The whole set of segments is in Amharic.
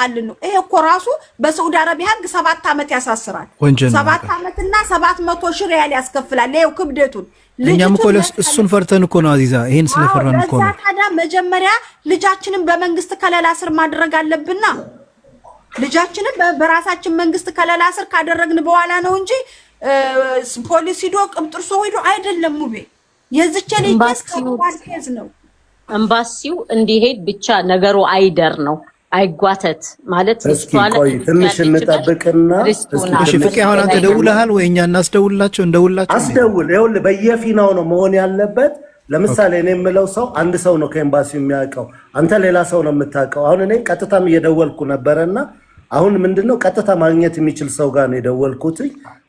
ሊያወጣልን ነው። ይሄ እኮ ራሱ በሳዑዲ አረቢያ ህግ 7 ዓመት ያሳስራል። 7 ዓመትና 700 ሺህ ሪያል ያስከፍላል። ይሄው ክብደቱን እኛም እኮ እሱን ፈርተን እኮ ነው አዚዛ፣ ይሄን ስለፈራን እኮ ነው። ታዲያ መጀመሪያ ልጃችንን በመንግስት ከለላ ስር ማድረግ አለብንና ልጃችንን በራሳችን መንግስት ከለላ ስር ካደረግን በኋላ ነው እንጂ ፖሊስ ሂዶ ቅምጥርሶ ሂዶ አይደለም። ሙቤ የዝቼ ልጅ ከዋልኬዝ ነው ኤምባሲው እንዲሄድ ብቻ ነገሩ አይደር ነው አይጓተት ማለት ቆይ ትንሽ እንጠብቅና እሺ ፍቄ አሁን አንተ ደውለሃል ወይ? እኛ እናስደውልላቸው እንደውላቸው አስደውል። ይኸውልህ በየፊናው ነው መሆን ያለበት። ለምሳሌ እኔ የምለው ሰው አንድ ሰው ነው ከኤምባሲው የሚያውቀው፣ አንተ ሌላ ሰው ነው የምታውቀው። አሁን እኔ ቀጥታም እየደወልኩ ነበርና አሁን ምንድነው ቀጥታ ማግኘት የሚችል ሰው ጋር ነው የደወልኩት።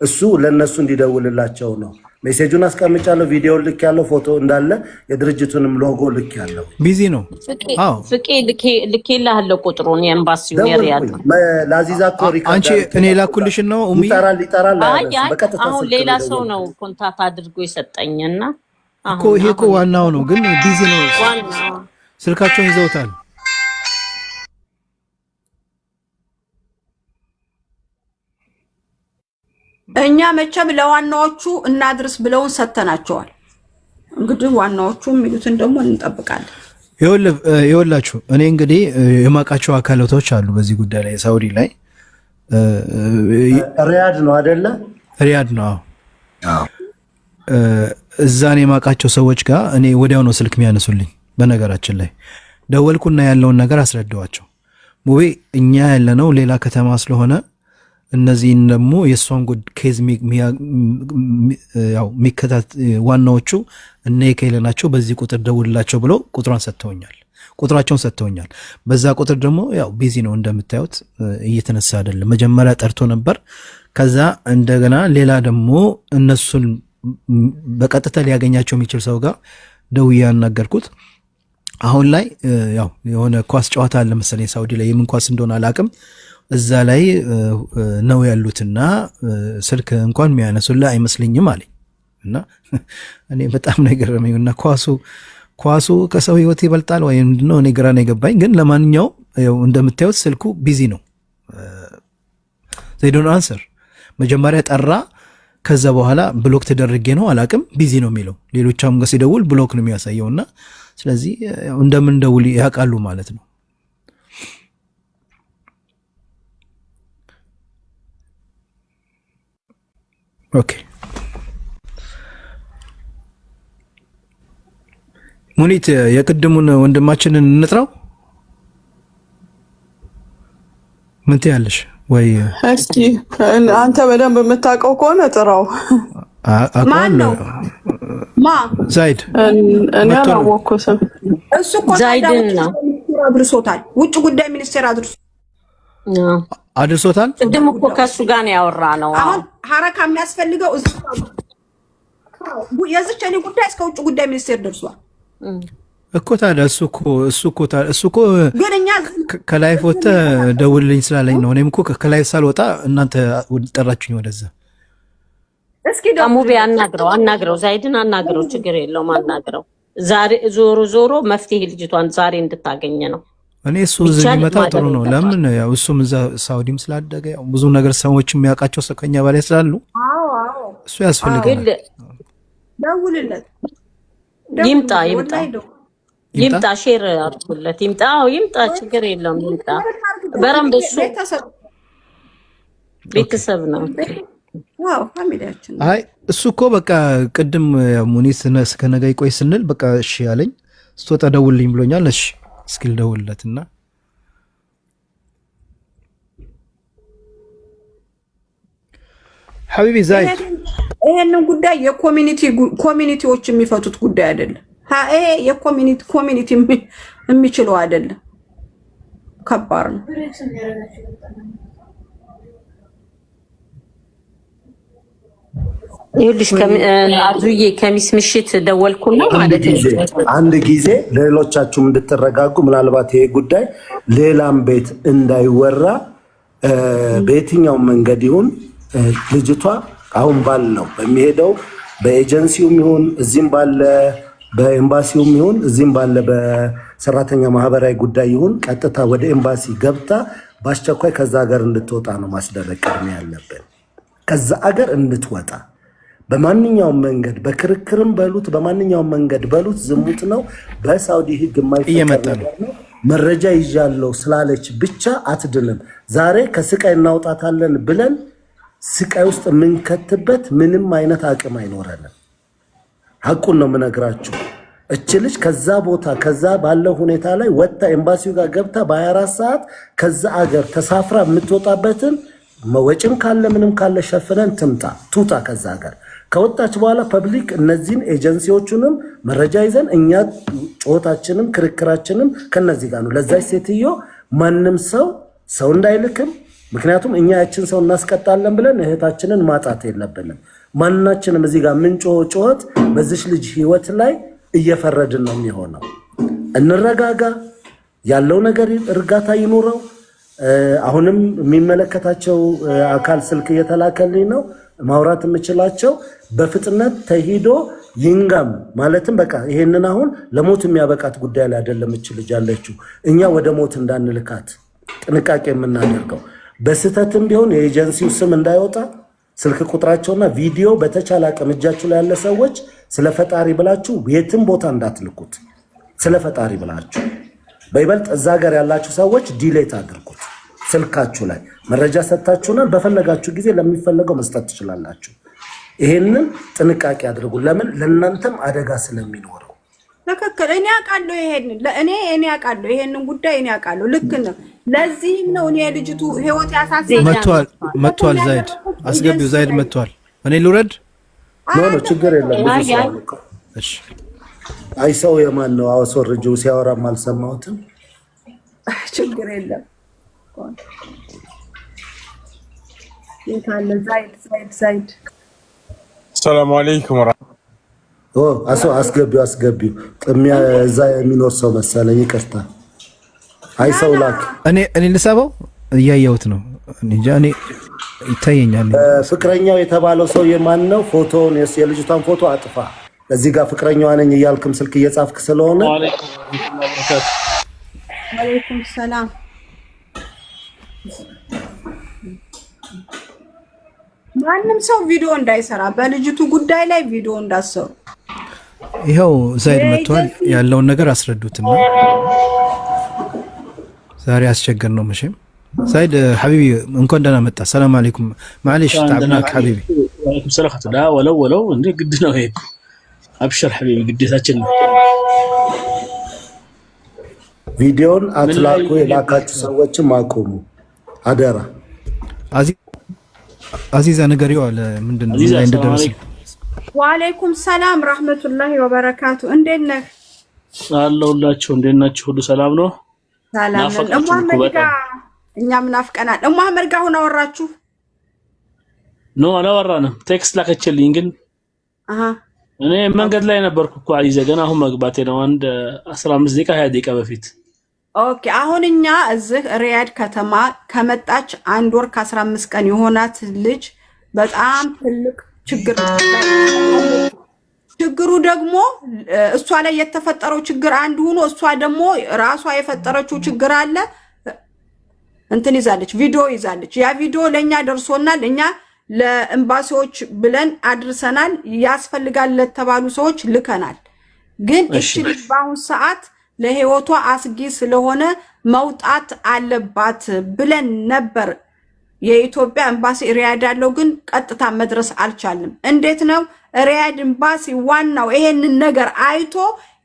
እሱ ለነሱ እንዲደውልላቸው ነው። ሜሴጁን አስቀምጫለሁ፣ ቪዲዮ ልክ ያለው ፎቶ እንዳለ የድርጅቱንም ሎጎ ልክ ያለው። ቢዚ ነው። አዎ ፍቄ ልኬልሃለሁ ቁጥሩን የኤምባሲው የሪያድ ለአዚዛ እኮ ሪካርድ አንቺ እኔ ላኩልሽ ነው ይጠራል። በቀጥታ አሁን ሌላ ሰው ነው ኮንታክት አድርጎ የሰጠኝና እኮ ይሄ እኮ ዋናው ነው፣ ግን ቢዚ ነው። ስልካቸውን ይዘውታል። እኛ መቼም ለዋናዎቹ እናድርስ ብለውን ሰተናቸዋል። እንግዲህ ዋናዎቹ የሚሉትን ደግሞ እንጠብቃለን። ይኸውላችሁ እኔ እንግዲህ የማውቃቸው አካላቶች አሉ በዚህ ጉዳይ ላይ ሳውዲ ላይ ሪያድ ነው አይደለ? ሪያድ ነው። አዎ እዛን የማውቃቸው ሰዎች ጋር እኔ ወዲያው ነው ስልክ የሚያነሱልኝ። በነገራችን ላይ ደወልኩና ያለውን ነገር አስረዳዋቸው። ሙቤ እኛ ያለነው ሌላ ከተማ ስለሆነ እነዚህን ደግሞ የእሷን ጉድ ኬዝ ዋናዎቹ እነ የከይለ ናቸው፣ በዚህ ቁጥር ደውልላቸው ብለው ቁጥራቸውን ሰጥተውኛል። በዛ ቁጥር ደግሞ ያው ቢዚ ነው እንደምታዩት፣ እየተነሳ አይደለም። መጀመሪያ ጠርቶ ነበር። ከዛ እንደገና ሌላ ደግሞ እነሱን በቀጥታ ሊያገኛቸው የሚችል ሰው ጋር ደውዬ ያናገርኩት። አሁን ላይ ያው የሆነ ኳስ ጨዋታ አለ መሰለኝ ሳውዲ ላይ፣ የምን ኳስ እንደሆነ አላቅም። እዛ ላይ ነው ያሉትና ስልክ እንኳን የሚያነሱልህ አይመስልኝም አለኝ። እና እኔ በጣም ነው የገረመኝ። እና ኳሱ ከሰው ህይወት ይበልጣል ወይ ምንድነው? እኔ ግራ ነው የገባኝ። ግን ለማንኛውም እንደምታዩት ስልኩ ቢዚ ነው። they don't answer። መጀመሪያ ጠራ፣ ከዛ በኋላ ብሎክ ተደረገ ነው አላቅም፣ ቢዚ ነው የሚለው። ሌሎቻም ጋር ሲደውል ብሎክ ነው የሚያሳየውና ስለዚህ እንደምን ደውል ያውቃሉ ማለት ነው። ኦኬ ሙኒት የቅድሙን ወንድማችንን እንጥራው። ምን ትያለሽ? ወይ እስኪ አንተ በደንብ የምታውቀው ከሆነ ጥራው። ማን ነው? ዛይድ። እኔ አላወቅኩትም። እሱ እኮ ዛይድን ነው አድርሶታል። ውጭ ጉዳይ ሚኒስቴር አድርሶታል። ቅድም እኮ ከሱ ጋር ነው ያወራነው። አሁን ሐረካ የሚያስፈልገው የዚች እኔ ጉዳይ እስከ ውጭ ጉዳይ ሚኒስቴር ደርሷል እኮ። ታዲያ እሱ እኮ ግን እኛ ከላይፍ ወጥተህ ደውልልኝ ስላለኝ ነው። እኔም እኮ ከላይፍ ሳልወጣ እናንተ ጠራችሁኝ ወደዛ። እስኪ ሙቤ አናግረው፣ ዛይድን አናግረው፣ ችግር የለውም አናግረው። ዛሬ ዞሮ መፍትሄ ልጅቷን ዛሬ እንድታገኘ ነው። እኔ እሱ እዚህ ሊመጣ ጥሩ ነው። ለምን ያው እሱም እዛ ሳውዲም ስላደገ ያው ብዙ ነገር ሰዎች የሚያውቃቸው ሰው ከኛ በላይ ስላሉ እሱ ያስፈልጋል። ደውልለት፣ ይምጣ፣ ሼር አድርጉለት፣ ይምጣ፣ ችግር የለውም ይምጣ። በረም እሱ ቤተሰብ ነው። ዋው ፋሚሊያችን። አይ እሱ እኮ በቃ ቅድም ሙኒት እስከ ነገ ይቆይ ስንል በቃ እሺ ያለኝ ስትወጣ ደውልልኝ ብሎኛል። እሺ እስኪል ደውልለትና ሐቢቢ ዛይድ፣ ይሄንን ጉዳይ ኮሚኒቲዎች የሚፈቱት ጉዳይ አይደለም። ይሄ የኮሚኒቲ የሚችለው አይደለም። ከባድ ነው። ይኸውልሽ አዙዬ ከሚስ ምሽት ደወልኩና ማለት አንድ ጊዜ ሌሎቻችሁም እንድትረጋጉ ምናልባት ይሄ ጉዳይ ሌላም ቤት እንዳይወራ በየትኛው መንገድ ይሁን ልጅቷ አሁን ባለው በሚሄደው በኤጀንሲውም ይሁን እዚህም ባለ በኤምባሲውም ይሁን እዚህም ባለ በሰራተኛ ማህበራዊ ጉዳይ ይሁን ቀጥታ ወደ ኤምባሲ ገብታ በአስቸኳይ ከዛ ሀገር እንድትወጣ ነው ማስደረግ ቅድሚያ ያለብን። ከዛ ሀገር እንድትወጣ በማንኛውም መንገድ በክርክርም በሉት በማንኛውም መንገድ በሉት ዝሙት ነው፣ በሳውዲ ህግ የማይፈቀድ ነገር ነው። መረጃ ይዣለው ስላለች ብቻ አትድንም። ዛሬ ከስቃይ እናውጣታለን ብለን ስቃይ ውስጥ የምንከትበት ምንም አይነት አቅም አይኖረንም። ሐቁን ነው የምነግራችሁ። እች ልጅ ከዛ ቦታ ከዛ ባለው ሁኔታ ላይ ወጣ ኤምባሲው ጋር ገብታ በ24 ሰዓት ከዛ አገር ተሳፍራ የምትወጣበትን ወጪም ካለ ምንም ካለ ሸፍነን ትውጣ ከዛ ሀገር። ከወጣች በኋላ ፐብሊክ እነዚህን ኤጀንሲዎቹንም መረጃ ይዘን እኛ ጮታችንም ክርክራችንም ከነዚህ ጋር ነው። ለዛች ሴትዮ ማንም ሰው እንዳይልክም፣ ምክንያቱም እኛ ያችን ሰው እናስቀጣለን ብለን እህታችንን ማጣት የለብንም። ማናችንም እዚህ ጋር ምን ጮት በዚች ልጅ ህይወት ላይ እየፈረድን ነው የሚሆነው። እንረጋጋ፣ ያለው ነገር እርጋታ ይኑረው። አሁንም የሚመለከታቸው አካል ስልክ እየተላከልኝ ነው ማውራት የምችላቸው በፍጥነት ተሂዶ ይንጋም ማለትም በቃ ይሄንን አሁን ለሞት የሚያበቃት ጉዳይ ላይ አይደለም እች ልጅ ያለችው። እኛ ወደ ሞት እንዳንልካት ጥንቃቄ የምናደርገው በስተትም ቢሆን የኤጀንሲው ስም እንዳይወጣ ስልክ ቁጥራቸውና ቪዲዮ በተቻለ አቅም እጃችሁ ላይ ያለ ሰዎች ስለ ፈጣሪ ብላችሁ የትም ቦታ እንዳትልኩት። ስለ ፈጣሪ ብላችሁ በይበልጥ እዛ ሀገር ያላችሁ ሰዎች ዲሌት አድርጉት። ስልካችሁ ላይ መረጃ ሰጣችሁና በፈለጋችሁ ጊዜ ለሚፈለገው መስጠት ትችላላችሁ። ይሄንን ጥንቃቄ አድርጉ። ለምን ለእናንተም አደጋ ስለሚኖረው። ተከክለ እኔ አውቃለሁ። እኔ አውቃለሁ ይሄንን ጉዳይ እኔ አውቃለሁ። ልክ ነው። ለዚህም ነው እኔ ልጅቱ ህይወት ያሳስበኛል። መጥቷል ዛይድ አስገቢው። ዛይድ መጥቷል። እኔ ልውረድ? ኖ ችግር የለም። እሺ አይ ሰው የማን ነው? አወሶርጁ ሲያወራም አልሰማሁትም። ችግር የለም። የታለ ዛይድ ሰላም አለይኩም አስገቢው ጥሚያ እዛ የሚኖር ሰው መሰለኝ። ይቅርታ። አይ ሰው ላክ። እኔ ልሳበው እያየሁት ነው እንጃ። እኔ ይታየኛል። ፍቅረኛው የተባለው ሰው የማን ነው? ፎቶውን የልጅቷን ፎቶ አጥፋ። እዚህ ጋር ፍቅረኛዋ ነኝ እያልክም ስልክ እየጻፍክ ስለሆነ ወአለይኩም ሰላም። ማንም ሰው ቪዲዮ እንዳይሰራ በልጅቱ ጉዳይ ላይ ቪዲዮ እንዳሰሩ። ይኸው ዛይድ መጥቷል። ያለውን ነገር አስረዱትና ዛሬ አስቸገር ነው መቼም። ዛይድ ሐቢቢ እንኳን ደህና መጣ። ሰላም አለይኩም። معلش تعبناك حبيبي። ወአለይኩም ሰላም ላ ወለው እንዴ ግድ ነው ይሄ። አብሽር ሐቢቢ ግዴታችን ነው። ቪዲዮን አትላኩ። የላካችሁ ሰዎችም አቆሙ አደራ። አዚዛ ነገሪው አለ ምንድነው ላይ እንደደረሰ። ወአለይኩም ሰላም ረህመቱላሂ ወበረካቱ። እንዴት ነህ? አለሁላችሁ። እንዴት ናችሁ? ሁሉ ሰላም ነው? ሰላም ነን። እማመድ ጋር እኛም ናፍቀናል። እማመድ ጋር ሆነ አወራችሁ? ኖ አላወራንም። ቴክስት ላከችልኝ ግን እኔ መንገድ ላይ ነበርኩ እኮ አዚዛ። ገና አሁን መግባቴ ነው። አንድ 15 ደቂቃ 20 ደቂቃ በፊት። ኦኬ። አሁን እኛ እዚህ ሪያድ ከተማ ከመጣች 1 ወር ከ15 ቀን የሆናት ልጅ በጣም ትልቅ ችግሩ ደግሞ እሷ ላይ የተፈጠረው ችግር አንድ ሆኖ እሷ ደግሞ ራሷ የፈጠረችው ችግር አለ። እንትን ይዛለች፣ ቪዲዮ ይዛለች። ያ ቪዲዮ ለኛ ደርሶናል። እኛ ለኤምባሲዎች ብለን አድርሰናል። ያስፈልጋል ለተባሉ ሰዎች ልከናል። ግን እሺ ልጅ በአሁን ሰዓት ለህይወቷ አስጊ ስለሆነ መውጣት አለባት ብለን ነበር። የኢትዮጵያ ኤምባሲ ሪያድ ያለው ግን ቀጥታ መድረስ አልቻልንም። እንዴት ነው ሪያድ ኤምባሲ ዋናው ይሄንን ነገር አይቶ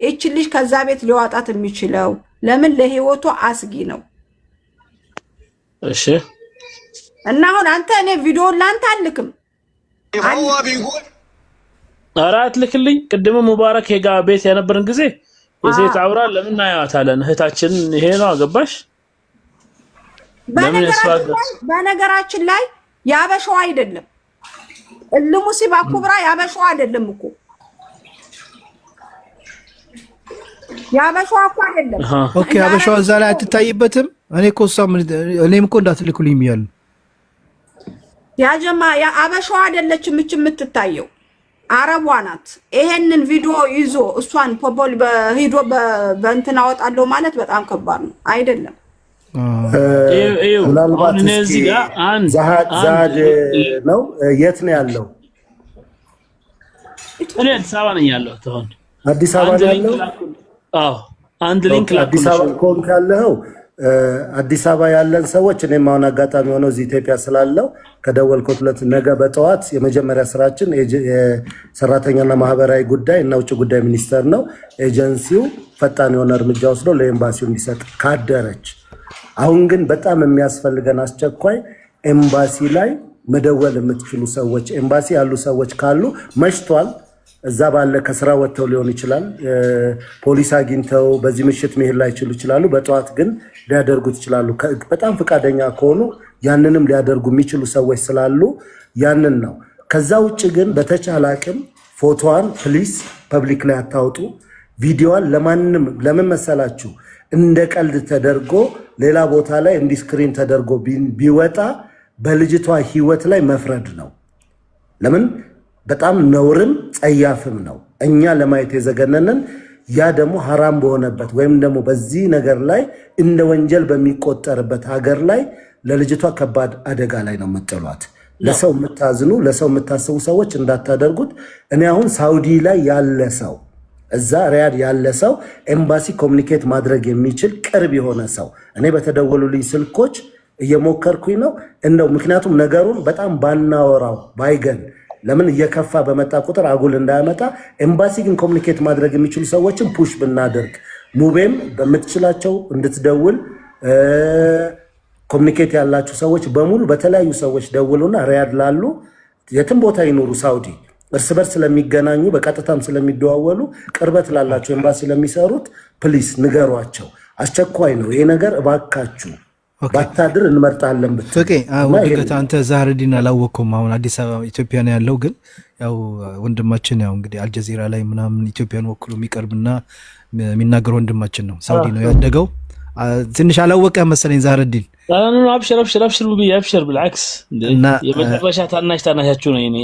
እቺ ልጅ ከዛ ቤት ሊዋጣት የሚችለው? ለምን ለህይወቷ አስጊ ነው። እሺ እና አሁን አንተ እኔ ቪዲዮ ላንተ አልክም አራት ልክልኝ። ቅድም ሙባረክ የጋ ቤት የነበረን ጊዜ የሴት አውራ ለምን አያታለን? እህታችን ይሄ ነው አገባሽ። በነገራችን ላይ ያበሻው አይደለም እልሙሲባ ኩብራ ያበሻው አይደለም እኮ ያበሻው እኮ አይደለም። ኦኬ ያበሻው እዛ ላይ አትታይበትም። እኔ እኮ እኔም እኮ እንዳትልኩልኝ ብያለሁ። ያ ጀማ ያ አበሻው አይደለችም የምትታየው አረቧ ናት። ይሄንን ቪዲዮ ይዞ እሷን ፖፖል በሂዶ በእንትን አወጣለሁ ማለት በጣም ከባድ ነው። አይደለም ምናልባት ዛሃድ ነው የት ነው ያለው? እኔ አዲስ አበባ ነኝ ያለው። ተሆን አዲስ አበባ ነው ያለው? አዎ አንድ ሊንክ አዲስ አበባ ኮንክ ያለው አዲስ አበባ ያለን ሰዎች እኔም አሁን አጋጣሚ ሆነው እዚህ ኢትዮጵያ ስላለው ከደወልኩት ነገ በጠዋት የመጀመሪያ ስራችን የሰራተኛና ማህበራዊ ጉዳይ እና ውጭ ጉዳይ ሚኒስቴር ነው። ኤጀንሲው ፈጣን የሆነ እርምጃ ወስዶ ለኤምባሲው እንዲሰጥ ካደረች። አሁን ግን በጣም የሚያስፈልገን አስቸኳይ ኤምባሲ ላይ መደወል የምትችሉ ሰዎች ኤምባሲ ያሉ ሰዎች ካሉ መሽቷል። እዛ ባለ ከስራ ወጥተው ሊሆን ይችላል። ፖሊስ አግኝተው በዚህ ምሽት መሄድ ላይ ይችላሉ። በጠዋት ግን ሊያደርጉት ይችላሉ። በጣም ፈቃደኛ ከሆኑ ያንንም ሊያደርጉ የሚችሉ ሰዎች ስላሉ ያንን ነው። ከዛ ውጭ ግን በተቻለ አቅም ፎቶዋን ፕሊስ ፐብሊክ ላይ አታውጡ። ቪዲዮዋን ለማንም ለምን መሰላችሁ? እንደ ቀልድ ተደርጎ ሌላ ቦታ ላይ እንዲስክሪን ተደርጎ ቢወጣ በልጅቷ ህይወት ላይ መፍረድ ነው። ለምን በጣም ነውርም ጸያፍም ነው። እኛ ለማየት የዘገነንን ያ ደግሞ ሐራም በሆነበት ወይም ደግሞ በዚህ ነገር ላይ እንደ ወንጀል በሚቆጠርበት ሀገር ላይ ለልጅቷ ከባድ አደጋ ላይ ነው የምጥሏት። ለሰው የምታዝኑ ለሰው የምታስቡ ሰዎች እንዳታደርጉት። እኔ አሁን ሳውዲ ላይ ያለ ሰው እዛ ሪያድ ያለ ሰው ኤምባሲ ኮሚኒኬት ማድረግ የሚችል ቅርብ የሆነ ሰው እኔ በተደወሉልኝ ስልኮች እየሞከርኩኝ ነው እንደው ምክንያቱም ነገሩን በጣም ባናወራው ባይገን ለምን እየከፋ በመጣ ቁጥር አጉል እንዳያመጣ ኤምባሲ ግን ኮሚኒኬት ማድረግ የሚችሉ ሰዎችን ፑሽ ብናደርግ ሙቤም በምትችላቸው እንድትደውል ኮሚኒኬት ያላችሁ ሰዎች በሙሉ በተለያዩ ሰዎች ደውሉና ሪያድ ላሉ የትም ቦታ ይኖሩ ሳውዲ እርስ በርስ ስለሚገናኙ በቀጥታም ስለሚደዋወሉ ቅርበት ላላቸው ኤምባሲ ለሚሰሩት ፕሊስ ንገሯቸው። አስቸኳይ ነው ይሄ ነገር እባካችሁ ባታድር እንመርጣለን ብትል። ኦኬ ወድገት አንተ ዛህረዲን አላወቅኩም። አሁን አዲስ አበባ ኢትዮጵያ ነው ያለው፣ ግን ያው ወንድማችን ያው እንግዲህ አልጀዚራ ላይ ምናምን ኢትዮጵያን ወክሎ የሚቀርብና የሚናገር ወንድማችን ነው። ሳውዲ ነው ያደገው። ትንሽ አላወቀ መሰለኝ ዛህረዲን። አብሽር አብሽር አብሽር ብዬ አብሽር بالعكس የመጨረሻ ታናሻችሁ ነው እኔ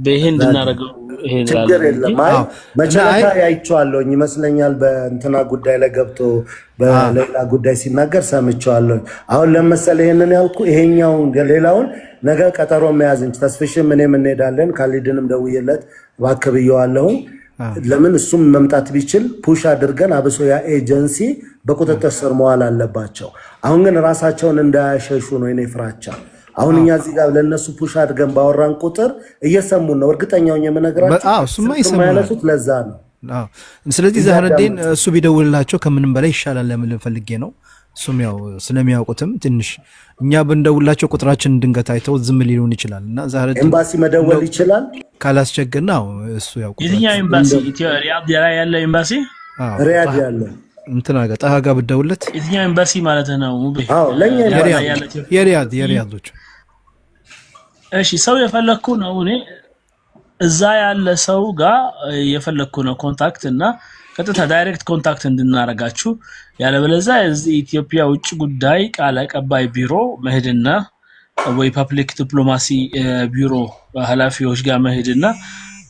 በይሄን እንድናረገው ይሄ ችግር የለም። አይ መጨረሻ ያይቻለሁ ይመስለኛል በእንትና ጉዳይ ላይ ገብቶ በሌላ ጉዳይ ሲናገር ሰምቻለሁ። አሁን ለምሳሌ ይሄንን ያልኩ ይሄኛው ሌላውን ነገ ቀጠሮ መያዝ እንጂ ተስፍሽም እኔም እንሄዳለን። ካልዲንም ደውዬለት ባከብየዋለሁ። ለምን እሱም መምጣት ቢችል ፑሽ አድርገን አብሶ ያ ኤጀንሲ በቁጥጥር ስር መዋል አለባቸው። አሁን ግን ራሳቸውን እንዳያሸሹ ነው የኔ ፍራቻ። አሁን እኛ እዚህ ጋር ለነሱ ፑሽ አድርገን ባወራን ቁጥር እየሰሙን ነው። እርግጠኛው የምነግራቸው እሱማ ይሰማሉ። ለዛ ነው። ስለዚህ ዛህረዲን እሱ ቢደውልላቸው ከምንም በላይ ይሻላል። ለምን ልፈልጌ ነው እሱም ያው ስለሚያውቁትም ትንሽ እኛ ብንደውላቸው ቁጥራችን ድንገት አይተው ዝም ሊሉን ይችላል። እና ዛህረዲን ኤምባሲ መደወል ይችላል ካላስቸገርና እሱ ያው የትኛው ኤምባሲ? ሪያድ ያለ ኤምባሲ ሪያድ ያለ እንትና ጋር ጣሃ ጋር ብትደውልለት የትኛው ኤምባሲ ማለት ነው? አዎ ለኛ የሪያዶች እሺ ሰው የፈለኩ ነው እኔ እዛ ያለ ሰው ጋር የፈለኩ ነው ኮንታክት እና ቀጥታ ዳይሬክት ኮንታክት እንድናረጋችሁ። ያለበለዚያ እዚህ ኢትዮጵያ ውጭ ጉዳይ ቃል አቀባይ ቢሮ መሄድና ወይ ፐብሊክ ዲፕሎማሲ ቢሮ ኃላፊዎች ጋር መሄድና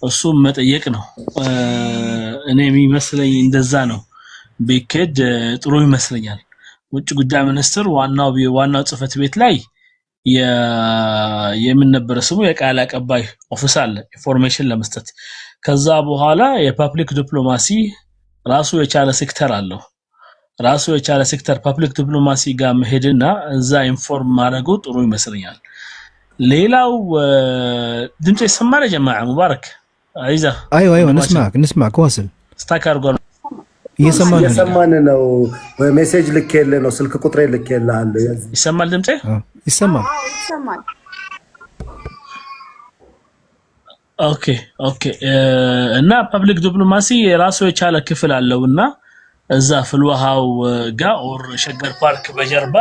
እሱም መጠየቅ ነው። እኔ የሚመስለኝ እንደዛ ነው ቢከድ ጥሩ ይመስለኛል። ውጭ ጉዳይ ሚኒስትር ዋናው ጽህፈት ቤት ላይ የምን ነበር ስሙ የቃል አቀባይ ኦፊስ አለ ኢንፎርሜሽን ለመስጠት። ከዛ በኋላ የፐብሊክ ዲፕሎማሲ ራሱ የቻለ ሴክተር አለው። ራሱ የቻለ ሴክተር ፐብሊክ ዲፕሎማሲ ጋር መሄድና እዛ ኢንፎርም ማድረጉ ጥሩ ይመስለኛል። ሌላው ድምጽ ይሰማል ጀማዓ ሙባረክ አይዛ አይዋ እንስማክ ዋስል ስታካር ጎል እየሰማን ነው። ሜሴጅ ልኬልህ ነው ስልክ ቁጥሬ ልኬልሃለሁ። ይሰማል ድምጽ ይሰማል። ኦኬ እና ፐብሊክ ዲፕሎማሲ የራሱ የቻለ ክፍል አለውና እዛ ፍልውሃው ጋር ኦር ሸገር ፓርክ በጀርባ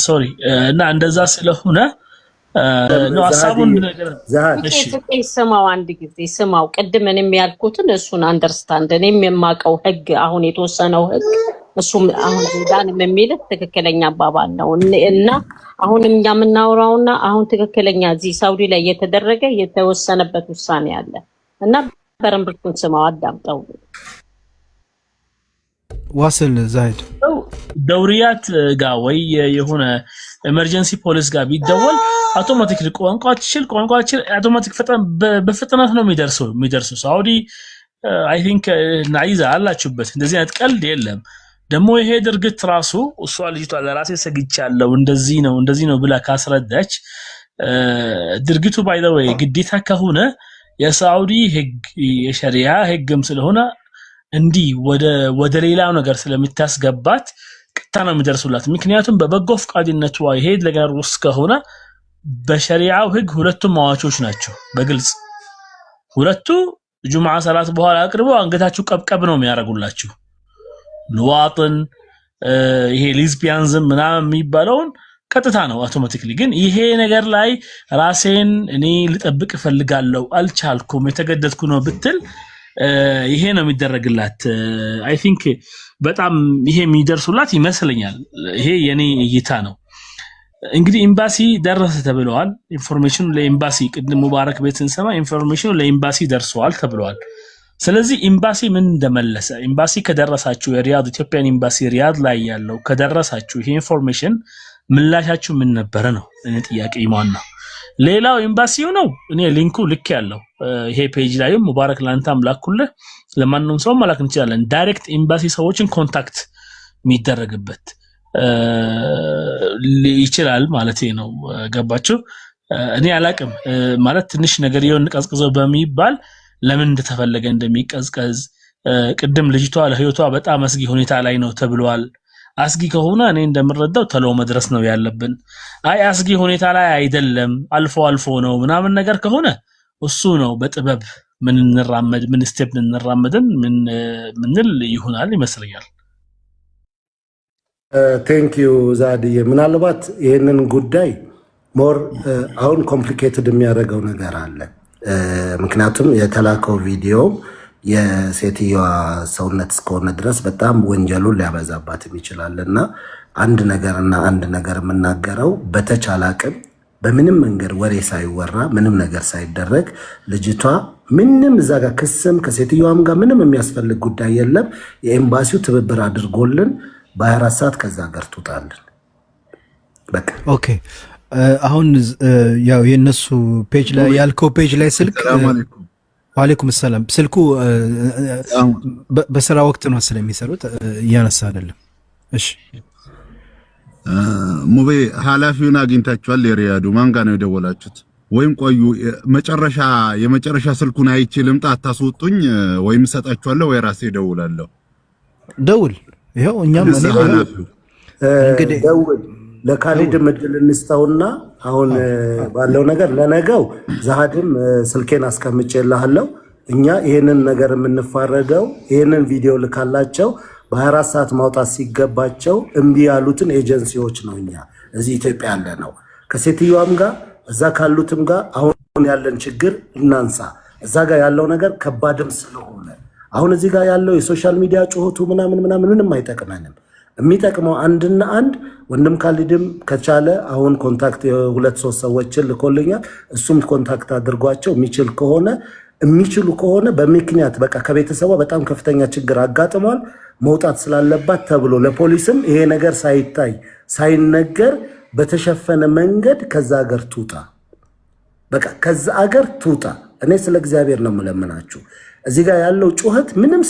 ሶሪ እና እንደዛ ስለሆነ ነው ሐሳቡን ነገር እሺ ስማው አንድ ጊዜ ስማው ቅድም እኔም ያልኩትን እሱን አንደርስታንድ እኔም የማቀው ህግ አሁን የተወሰነው ህግ እሱም አሁን ዳንም የሚልህ ትክክለኛ አባባል ነው እና አሁን እኛ የምናወራውና አሁን ትክክለኛ እዚህ ሳውዲ ላይ የተደረገ የተወሰነበት ውሳኔ አለ እና በረምብኩን ስማው አዳምጠው ዋስል ዛይድ ደውሪያት ጋር ወይ የሆነ ኤመርጀንሲ ፖሊስ ጋር ቢደወል አውቶማቲክሊ ቋንቋችን አውቶማቲክ በፍጥነት ነው የሚደርሰው ሳውዲ አይ ቲንክ ናይዛ አላችሁበት እንደዚህ አይነት ቀልድ የለም ደግሞ ይሄ ድርጊት ራሱ እሷ ልጅቷ ለራሴ ሰግቻለሁ እንደዚህ ነው ብላ ካስረዳች ድርጊቱ ባይ ዘ ወይ ግዴታ ከሆነ የሳውዲ ህግ የሸሪዓ ህግም ስለሆነ እንዲህ ወደ ሌላው ነገር ስለምታስገባት ቅጣ ነው የሚደርሱላት ምክንያቱም በበጎ ፍቃድነቷ ይሄ ነገር ውስጥ ከሆነ በሸሪዓው ህግ ሁለቱም አዋቾች ናቸው በግልጽ ሁለቱ ጁምዓ ሰላት በኋላ አቅርበው አንገታችሁ ቀብቀብ ነው የሚያረጉላችሁ ልዋጥን ይሄ ሊዝቢያንዝም ምናምን የሚባለውን ቀጥታ ነው አውቶማቲክሊ ግን ይሄ ነገር ላይ ራሴን እኔ ልጠብቅ ፈልጋለሁ አልቻልኩም የተገደድኩ ነው ብትል ይሄ ነው የሚደረግላት አይ ቲንክ በጣም ይሄ የሚደርሱላት ይመስለኛል ይሄ የኔ እይታ ነው እንግዲህ ኤምባሲ ደረሰ ተብለዋል ኢንፎርሜሽኑ ለኤምባሲ ቅድም ሙባረክ ቤት እንሰማ ኢንፎርሜሽኑ ለኤምባሲ ደርሷል ተብለዋል ስለዚህ ኤምባሲ ምን እንደመለሰ ኤምባሲ ከደረሳችሁ የሪያድ ኢትዮጵያን ኤምባሲ ሪያድ ላይ ያለው ከደረሳችሁ ይሄ ኢንፎርሜሽን ምላሻችሁ ምን ነበር ነው እኔ ጥያቄ ይማን ነው ሌላው ኤምባሲው ነው እኔ ሊንኩ ልክ ያለው ይሄ ፔጅ ላይ ሙባረክ ላንታም ላኩልህ ለማንንም ሰው መላክ እንችላለን ዳይሬክት ኤምባሲ ሰዎችን ኮንታክት የሚደረግበት ይችላል ማለት ነው ገባችሁ እኔ አላቅም ማለት ትንሽ ነገር ይሁን ቀዝቅዘው በሚባል ለምን እንደተፈለገ እንደሚቀዝቀዝ ቅድም ልጅቷ ለህይወቷ በጣም አስጊ ሁኔታ ላይ ነው ተብሏል አስጊ ከሆነ እኔ እንደምረዳው ተለው መድረስ ነው ያለብን አይ አስጊ ሁኔታ ላይ አይደለም አልፎ ነው ምናምን ነገር ከሆነ እሱ ነው በጥበብ ምን እንራመድ ምን ስቴፕ እንራመድን ምንል ይሆናል ይመስለኛል ቴንክ ዩ ዛዲዬ ምናልባት ይሄንን ጉዳይ ሞር አሁን ኮምፕሊኬትድ የሚያደርገው ነገር አለ ምክንያቱም የተላከው ቪዲዮ የሴትዮዋ ሰውነት እስከሆነ ድረስ በጣም ወንጀሉን ሊያበዛባት ይችላልና አንድ ነገር የምናገረው በተቻለ አቅም በምንም መንገድ ወሬ ሳይወራ ምንም ነገር ሳይደረግ ልጅቷ ምንም እዛ ጋር ክስም ከሴትዮዋም ጋር ምንም የሚያስፈልግ ጉዳይ የለም የኤምባሲው ትብብር አድርጎልን በ24 ሰዓት ከዛ ጋር ትውጣልን በቃ ኦኬ አሁን ያው የነሱ ፔጅ ላይ ያልከው ፔጅ ላይ ስልክ ወአለይኩም ሰላም ስልኩ በስራ ወቅት ነው ስለሚሰሩት ያነሳ አይደለም እሺ ሙቤ ሐላፊውን አግኝታችኋል የሪያዱ ማን ጋር ነው የደወላችሁት ወይም ቆዩ የመጨረሻ ስልኩን አይችልም ታታስወጡኝ ወይም ሰጣችኋለሁ ወይ ራሴ ደውላለሁ ደውል ይሄው እኛም እንግዲህ ደውል ለካሊድ ምድል እንስተውና አሁን ባለው ነገር ለነገው ዛሃድም ስልኬን አስቀምጬልሃለሁ እኛ ይሄንን ነገር የምንፋረደው ይሄንን ቪዲዮ ልካላቸው በ24 ሰዓት ማውጣት ሲገባቸው እምቢ ያሉትን ኤጀንሲዎች ነው እኛ እዚህ ኢትዮጵያ ያለ ነው ከሴትዮዋም ጋር እዛ ካሉትም ጋር አሁን ያለን ችግር እናንሳ እዛ ጋር ያለው ነገር ከባድም ስለሆነ አሁን እዚህ ጋር ያለው የሶሻል ሚዲያ ጩኸቱ ምንም አይጠቅመንም የሚጠቅመው አንድና አንድ ወንድም ካሊድም ከቻለ አሁን ኮንታክት የሁለት ሶስት ሰዎችን ልኮልኛል እሱም ኮንታክት አድርጓቸው የሚችሉ ከሆነ በምክንያት በቃ ከቤተሰቧ በጣም ከፍተኛ ችግር አጋጥሟል መውጣት ስላለባት ተብሎ ለፖሊስም ይሄ ነገር ሳይታይ ሳይነገር በተሸፈነ መንገድ ከዛ ሀገር ትውጣ በቃ ከዛ ሀገር ትውጣ እኔ ስለ እግዚአብሔር ነው የምለምናችሁ እዚህ ጋር ያለው ጩኸት ምንም